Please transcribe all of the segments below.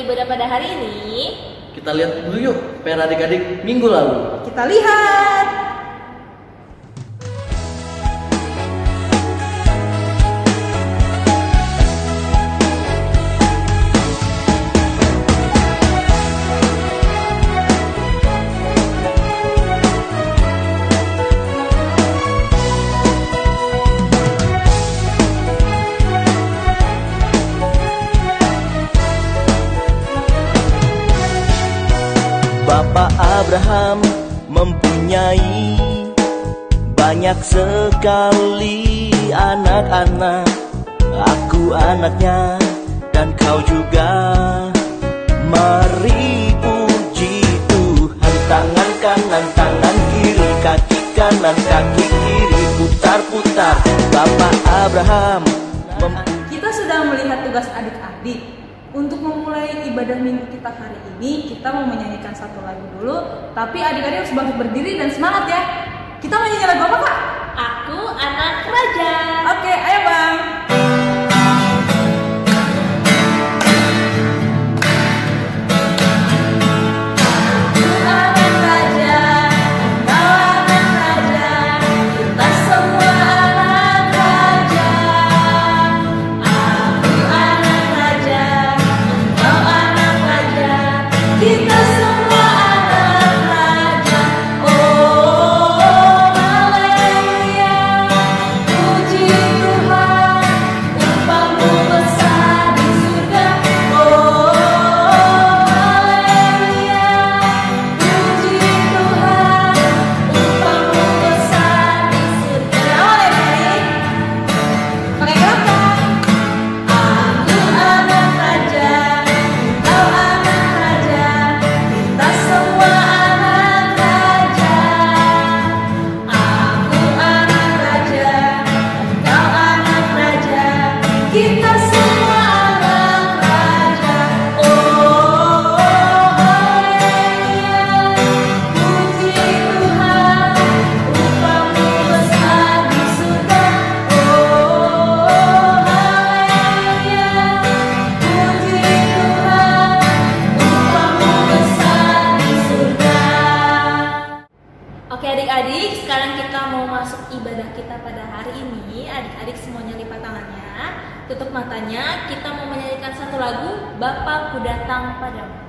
ibadah pada hari ini? Kita lihat dulu yuk PR adik-adik minggu lalu. Kita lihat. Bapak Abraham mempunyai banyak sekali anak-anak. Aku anaknya dan kau juga. Mari puji Tuhan. Tangan kanan, tangan kiri, kaki kanan, kaki kiri, putar-putar. Bapak Abraham Kita sudah melihat tugas adik-adik. Untuk memulai ibadah minggu kita hari ini, kita mau menyanyikan satu lagu dulu. Tapi adik-adik harus bangkit berdiri dan semangat ya. Kita mau nyanyi lagu apa, Kak? Aku anak raja. Oke, ayo Bang. Oke adik-adik, sekarang kita mau masuk ibadah kita pada hari ini. Adik-adik semuanya lipat tangannya, tutup matanya. Kita mau menyanyikan satu lagu, Bapakku Datang Padamu.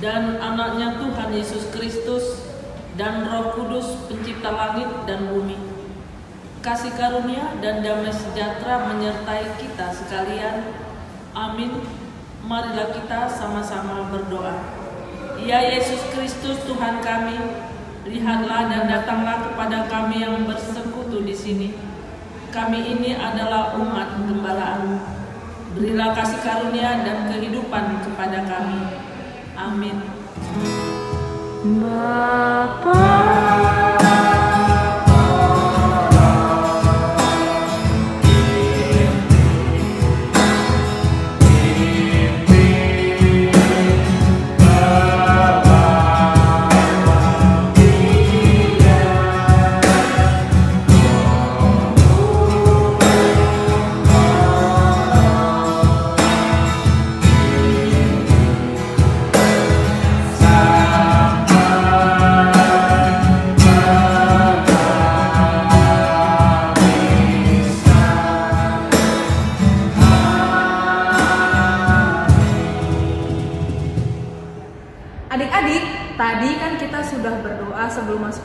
dan anaknya Tuhan Yesus Kristus dan Roh Kudus pencipta langit dan bumi. Kasih karunia dan damai sejahtera menyertai kita sekalian. Amin. Marilah kita sama-sama berdoa. Ya Yesus Kristus Tuhan kami, lihatlah dan datanglah kepada kami yang bersekutu di sini. Kami ini adalah umat gembalaan. Berilah kasih karunia dan kehidupan kepada kami. Amin. Bapa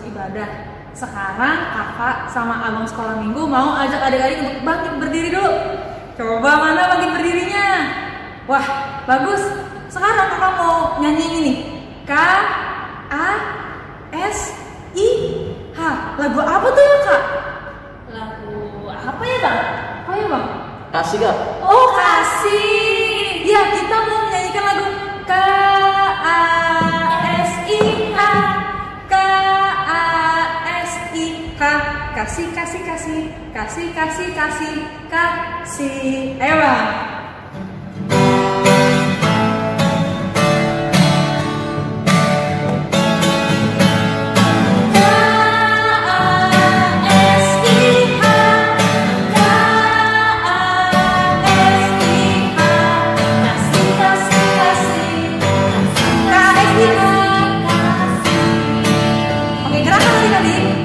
ibadah. Sekarang kakak sama abang sekolah minggu mau ajak adik-adik untuk bangkit berdiri dulu. Coba mana bangkit berdirinya? Wah, bagus. Sekarang kakak mau nyanyi ini nih. K-A-S-I-H. Lagu apa tuh ya kak? Lagu apa ya bang? Apa ya bang? Kasih Kak. Oh kasih. Ya kita mau menyanyikan lagu K-A-S-I-H. K-A-S-I-H. Kasih kasih kasih kasih kasih kasih kasih. Ayo bang. Oke, gerakan adik-adik.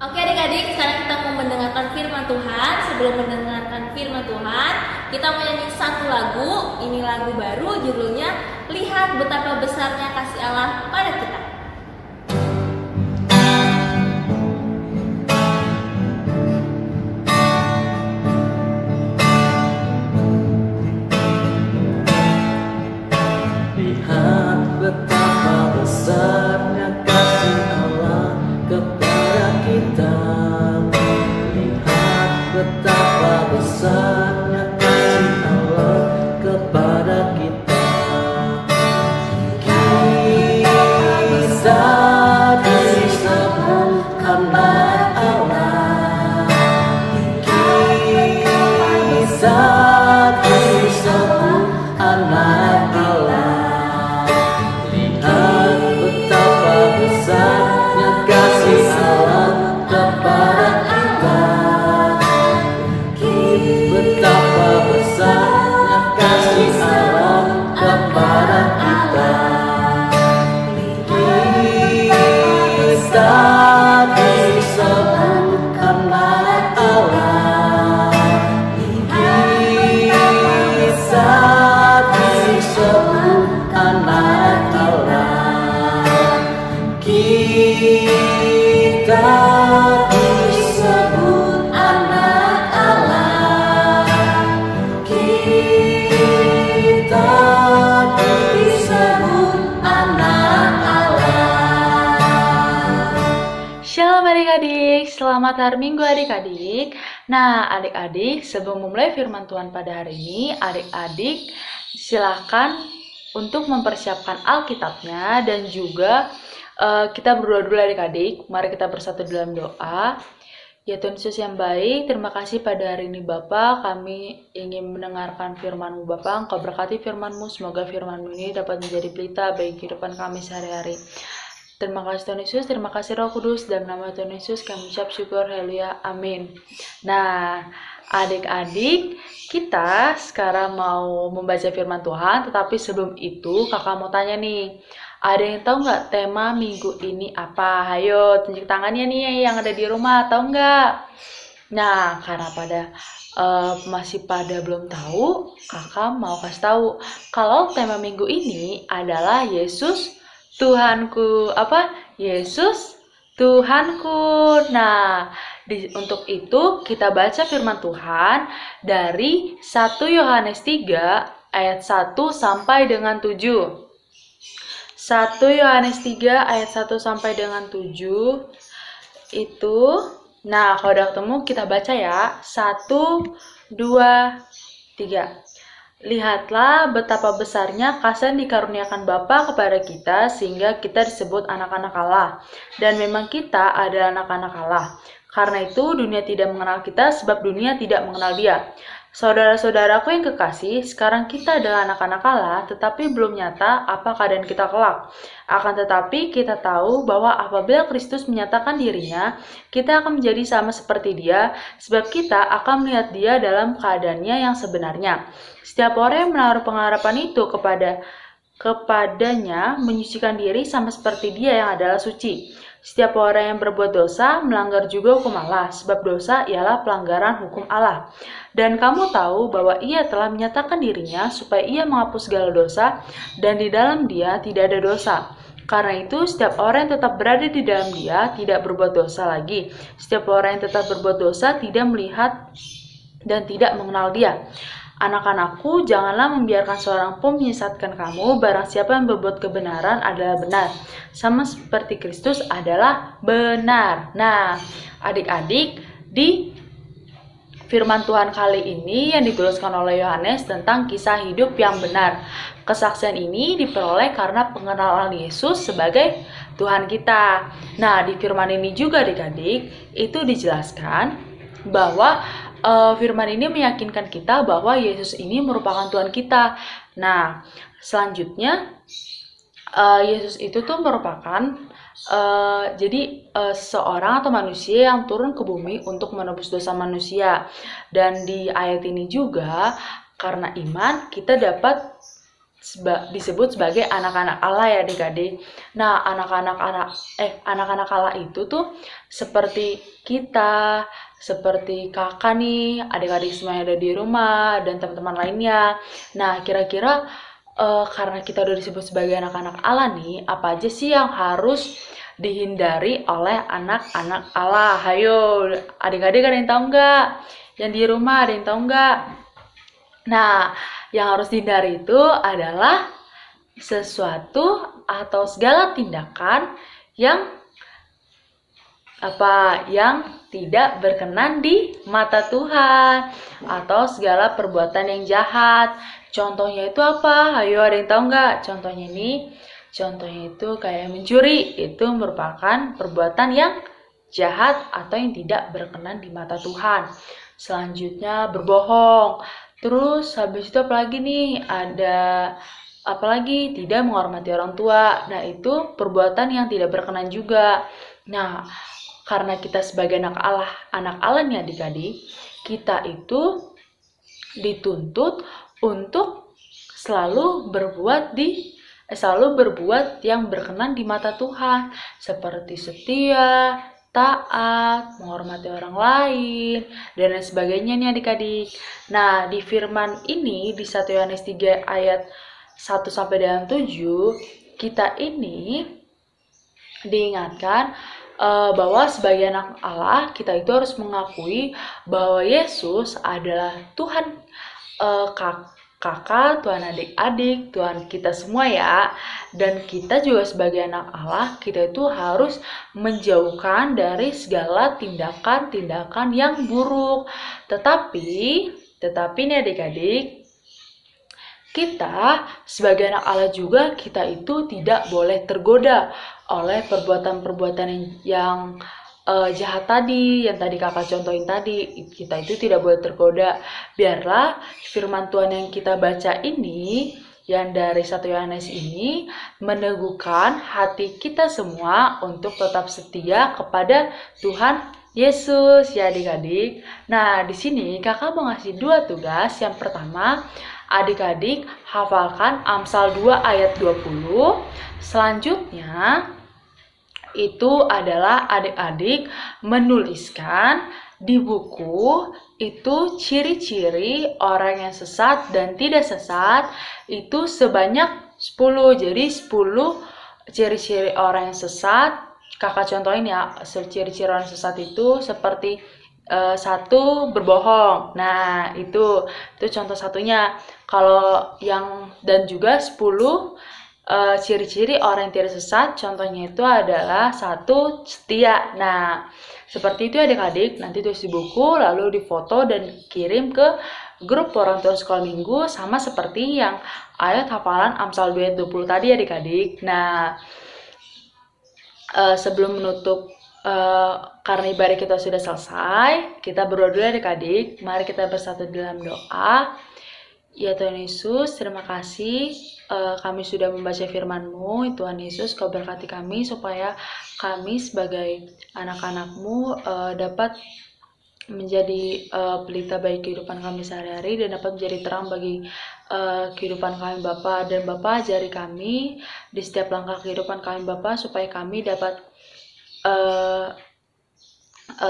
Oke adik-adik, sekarang kita mau mendengarkan firman Tuhan. Sebelum mendengarkan firman Tuhan, kita mau nyanyi satu lagu. Ini lagu baru, judulnya Lihat Betapa Besarnya Kasih Allah pada Kita. Lihat betapa besarnya kasih Allah kepada kita. Lihat betapa besarnya kasih Allah kepada kita. Kita disebut anak Allah. Kita disebut anak Allah. Lihat betapa besarnya kasih Allah kepada kita. Betapa besarnya kasih Allah kepada kita. Kita disebut anak Allah. Kita disebut anak Allah. Kita disebut anak Allah. Kita disebut anak Allah. Shalom adik-adik, selamat hari Minggu adik-adik. Nah adik-adik, sebelum memulai firman Tuhan pada hari ini, adik-adik silakan untuk mempersiapkan Alkitabnya dan juga kita berdoa dulu adik-adik. Mari kita bersatu dalam doa. Ya Tuhan Yesus yang baik, terima kasih pada hari ini Bapa, kami ingin mendengarkan firman-Mu Bapa. Engkau berkati firman-Mu, semoga firman-Mu ini dapat menjadi pelita bagi kehidupan kami sehari-hari. Terima kasih Tuhan Yesus, terima kasih Roh Kudus, dalam nama Tuhan Yesus kami ucap syukur, haleluya, amin. Nah, adik-adik, kita sekarang mau membaca firman Tuhan, tetapi sebelum itu kakak mau tanya nih, ada yang tahu nggak tema minggu ini apa? Ayo tunjuk tangannya nih yang ada di rumah, tahu nggak? Nah, karena masih pada belum tahu, kakak mau kasih tahu kalau tema minggu ini adalah Yesus Tuhanku. Apa? Yesus Tuhanku. Nah, untuk itu kita baca firman Tuhan dari 1 Yohanes 3 ayat 1 sampai dengan 7. 1 Yohanes 3 ayat 1 sampai dengan 7 itu. Nah, kalau udah ketemu kita baca ya. 1, 2, 3. Lihatlah betapa besarnya kasih yang dikaruniakan Bapa kepada kita sehingga kita disebut anak-anak Allah. Dan memang kita adalah anak-anak Allah. Karena itu dunia tidak mengenal kita sebab dunia tidak mengenal Dia. Saudara-saudaraku yang kekasih, sekarang kita adalah anak-anak Allah, tetapi belum nyata apa keadaan kita kelak. Akan tetapi kita tahu bahwa apabila Kristus menyatakan dirinya, kita akan menjadi sama seperti Dia, sebab kita akan melihat Dia dalam keadaannya yang sebenarnya. Setiap orang yang menaruh pengharapan itu kepadanya menyucikan diri sama seperti Dia yang adalah suci. Setiap orang yang berbuat dosa melanggar juga hukum Allah, sebab dosa ialah pelanggaran hukum Allah. Dan kamu tahu bahwa Ia telah menyatakan dirinya supaya Ia menghapus segala dosa, dan di dalam Dia tidak ada dosa. Karena itu, setiap orang yang tetap berada di dalam Dia tidak berbuat dosa lagi. Setiap orang yang tetap berbuat dosa tidak melihat dan tidak mengenal Dia. Anak-anakku, janganlah membiarkan seorang pun menyesatkan kamu. Barang siapa yang berbuat kebenaran adalah benar, sama seperti Kristus adalah benar. Nah, adik-adik, di firman Tuhan kali ini yang dituliskan oleh Yohanes tentang kisah hidup yang benar. Kesaksian ini diperoleh karena pengenalan Yesus sebagai Tuhan kita. Nah, di firman ini juga adik-adik, itu dijelaskan bahwa firman ini meyakinkan kita bahwa Yesus ini merupakan Tuhan kita. Nah, selanjutnya Yesus itu tuh merupakan seorang atau manusia yang turun ke bumi untuk menebus dosa manusia. Dan di ayat ini juga karena iman kita dapat disebut sebagai anak-anak Allah ya adik-adik. Nah, anak-anak Allah itu tuh seperti kita, seperti kakak nih, adik-adik semua yang ada di rumah dan teman-teman lainnya. Nah, kira-kira karena kita udah disebut sebagai anak-anak Allah nih, apa aja sih yang harus dihindari oleh anak-anak Allah? Hayo, adik-adik ada yang tahu nggak? Yang di rumah ada yang tahu nggak? Nah, yang harus dihindari itu adalah sesuatu atau segala tindakan yang tidak berkenan di mata Tuhan, atau segala perbuatan yang jahat. Contohnya itu apa? Ayo, ada yang tahu nggak? Contohnya itu kayak mencuri, itu merupakan perbuatan yang jahat atau yang tidak berkenan di mata Tuhan. Selanjutnya berbohong. Terus habis itu apalagi nih? Apalagi tidak menghormati orang tua. Nah, itu perbuatan yang tidak berkenan juga. Nah, karena kita sebagai anak Allah nih adik-adik, kita itu dituntut untuk selalu berbuat yang berkenan di mata Tuhan, seperti setia, taat, menghormati orang lain, dan lain sebagainya nih adik-adik. Nah, di firman ini di 1 Yohanes 3 ayat 1 sampai dengan 7, kita ini diingatkan bahwa sebagai anak Allah, kita itu harus mengakui bahwa Yesus adalah Tuhan kakak, Tuhan adik-adik, Tuhan kita semua ya. Dan kita juga sebagai anak Allah, kita itu harus menjauhkan dari segala tindakan-tindakan yang buruk. Tetapi nih adik-adik, kita sebagai anak Allah juga, kita itu tidak boleh tergoda oleh perbuatan-perbuatan yang jahat tadi, yang tadi kakak contohin tadi. Kita itu tidak boleh tergoda. Biarlah firman Tuhan yang kita baca ini, yang dari 1 Yohanes ini, meneguhkan hati kita semua untuk tetap setia kepada Tuhan Yesus ya adik-adik. Nah, di sini kakak mau ngasih 2 tugas. Yang pertama, adik-adik hafalkan Amsal 2 ayat 20. Selanjutnya itu adalah adik-adik menuliskan di buku itu ciri-ciri orang yang sesat dan tidak sesat itu sebanyak 10. Jadi 10 ciri-ciri orang yang sesat. Kakak contohin ya, ciri-ciri orang yang sesat itu seperti 1, berbohong. Nah, itu contoh satunya. Kalau yang dan juga 10 ciri-ciri orang yang tidak sesat, contohnya itu adalah 1, setia. Nah, seperti itu adik-adik, nanti tulis di buku, lalu difoto dan kirim ke grup orang tua sekolah minggu, sama seperti yang ayat hafalan Amsal 2 ayat 20 tadi adik-adik. Nah, sebelum menutup karena ibadah kita sudah selesai, kita berdoa dulu adik-adik. Mari kita bersatu dalam doa. Ya Tuhan Yesus, terima kasih kami sudah membaca firman-Mu. Tuhan Yesus, Kau berkati kami supaya kami sebagai anak-anak-Mu dapat menjadi pelita bagi kehidupan kami sehari-hari dan dapat menjadi terang bagi kehidupan kami Bapa. Dan Bapa, ajari kami di setiap langkah kehidupan kami Bapa supaya kami dapat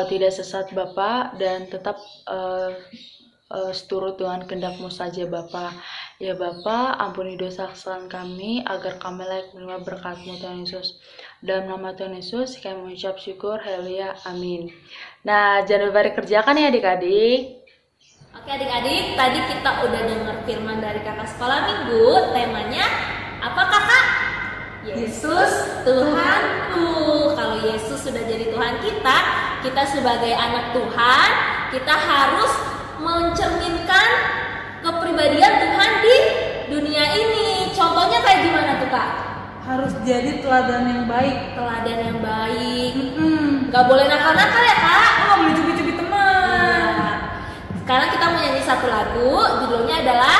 tidak sesat Bapa dan tetap seturut dengan kehendak-Mu saja Bapa. Ya Bapa, ampuni dosa kesalahan kami agar kami layak menerima berkat-Mu Tuhan Yesus. Dalam nama Tuhan Yesus kami mengucap syukur, haleluya, amin. Nah, jangan lupa dikerjakan ya adik-adik. Oke adik-adik, tadi kita udah dengar firman dari kakak sekolah minggu. Temanya apa kakak? Yesus Tuhanku. Kalau Yesus sudah jadi Tuhan kita sebagai anak Tuhan, kita harus mencerminkan kepribadian Tuhan di dunia ini. Contohnya kayak gimana tuh kak? Harus jadi teladan yang baik. Teladan yang baik. Gak boleh nakal-nakal ya kak? Oh, boleh cubit-cubit teman. Nah, sekarang kita mau nyanyi satu lagu. Judulnya adalah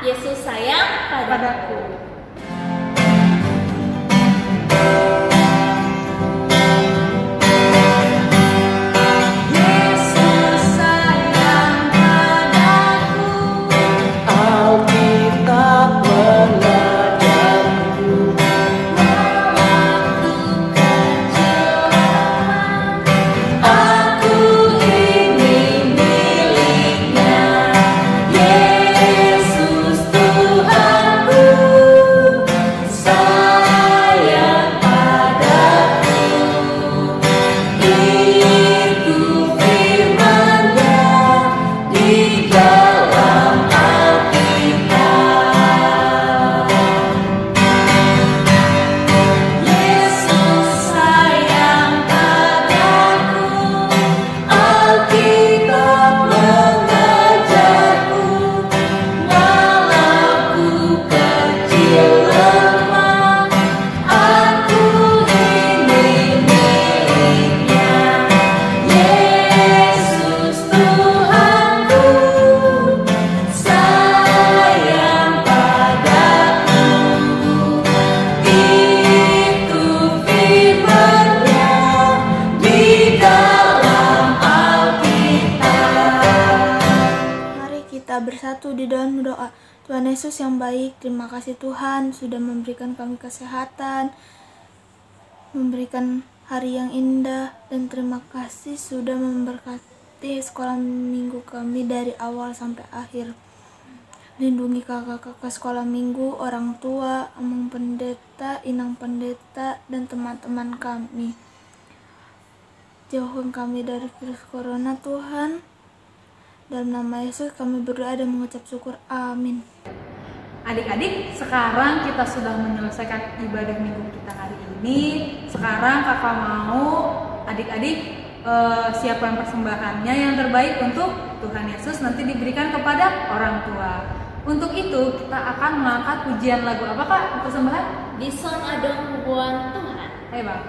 Yesus Sayang Padaku. Bersatu di dalam doa. Tuhan Yesus yang baik, terima kasih Tuhan sudah memberikan kami kesehatan, memberikan hari yang indah, dan terima kasih sudah memberkati sekolah minggu kami dari awal sampai akhir. Lindungi kakak-kakak sekolah minggu, orang tua, amang pendeta, inang pendeta, dan teman-teman kami. Jauhkan kami dari virus corona Tuhan. Dalam nama Yesus kami berdoa dan mengucap syukur. Amin. Adik-adik, sekarang kita sudah menyelesaikan ibadah minggu kita hari ini. Sekarang kakak mau adik-adik siapkan persembahannya yang terbaik untuk Tuhan Yesus nanti diberikan kepada orang tua. Untuk itu kita akan mengangkat pujian lagu apa kak persembahan? Di Son Adong Hubungan Tuhan. Ayo bang.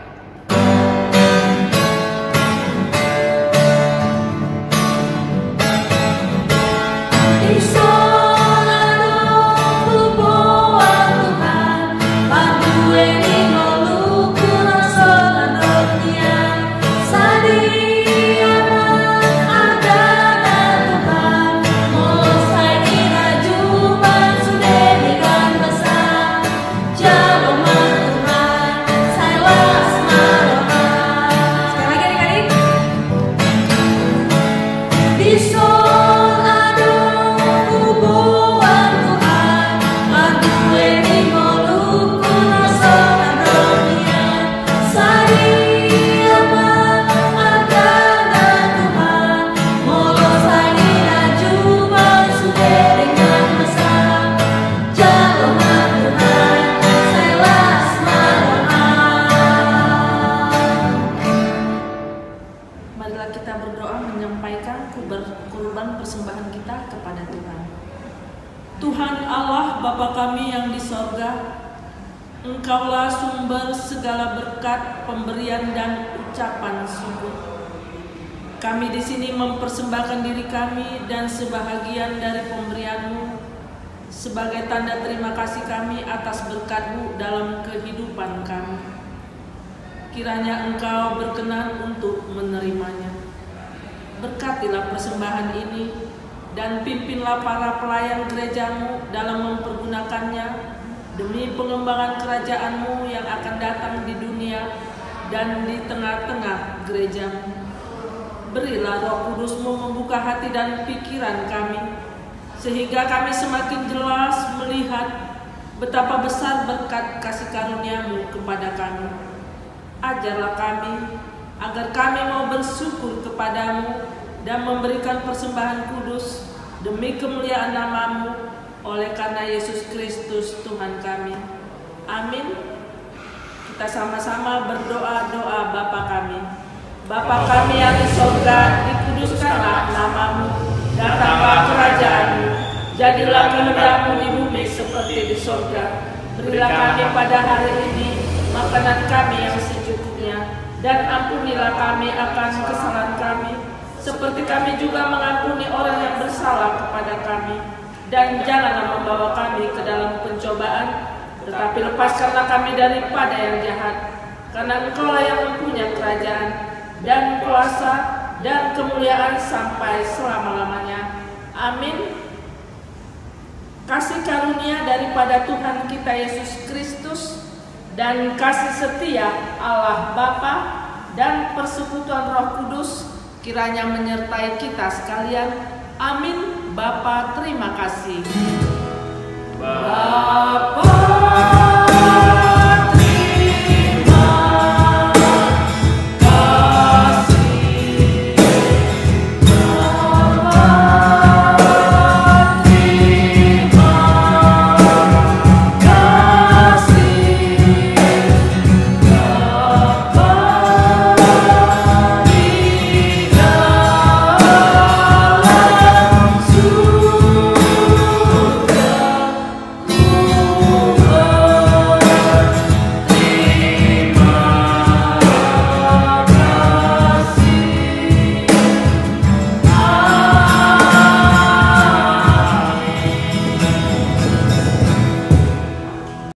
Tuhan Allah Bapa kami yang di sorga, Engkaulah sumber segala berkat, pemberian dan ucapan syukur. Kami di sini mempersembahkan diri kami dan sebahagian dari pemberian-Mu sebagai tanda terima kasih kami atas berkat-Mu dalam kehidupan kami. Kiranya Engkau berkenan untuk menerimanya. Berkatilah persembahan ini dan pimpinlah para pelayan gereja-Mu dalam mempergunakannya demi pengembangan kerajaan-Mu yang akan datang di dunia dan di tengah-tengah gereja-Mu. Berilah Roh Kudus-Mu membuka hati dan pikiran kami, sehingga kami semakin jelas melihat betapa besar berkat kasih karunia-Mu kepada kami. Ajarlah kami, agar kami mau bersyukur kepadamu dan memberikan persembahan kudus demi kemuliaan nama-Mu oleh karena Yesus Kristus Tuhan kami. Amin. Kita sama-sama berdoa Bapa kami. Bapa kami yang di sorga, dikuduskanlah nama-Mu, datanglah kerajaan-Mu, jadilah kehendak-Mu di bumi seperti di sorga. Berilah kami pada hari ini makanan kami yang secukupnya, dan ampunilah kami akan kesalahan kami, seperti kami juga mengampuni orang yang bersalah kepada kami. Dan janganlah membawa kami ke dalam pencobaan, tetapi lepaskanlah kami daripada yang jahat. Karena Engkau-lah yang mempunyai kerajaan dan kuasa dan kemuliaan sampai selama-lamanya. Amin. Kasih karunia daripada Tuhan kita Yesus Kristus dan kasih setia Allah Bapa dan persekutuan Roh Kudus kiranya menyertai kita sekalian. Amin. Bapa, terima kasih.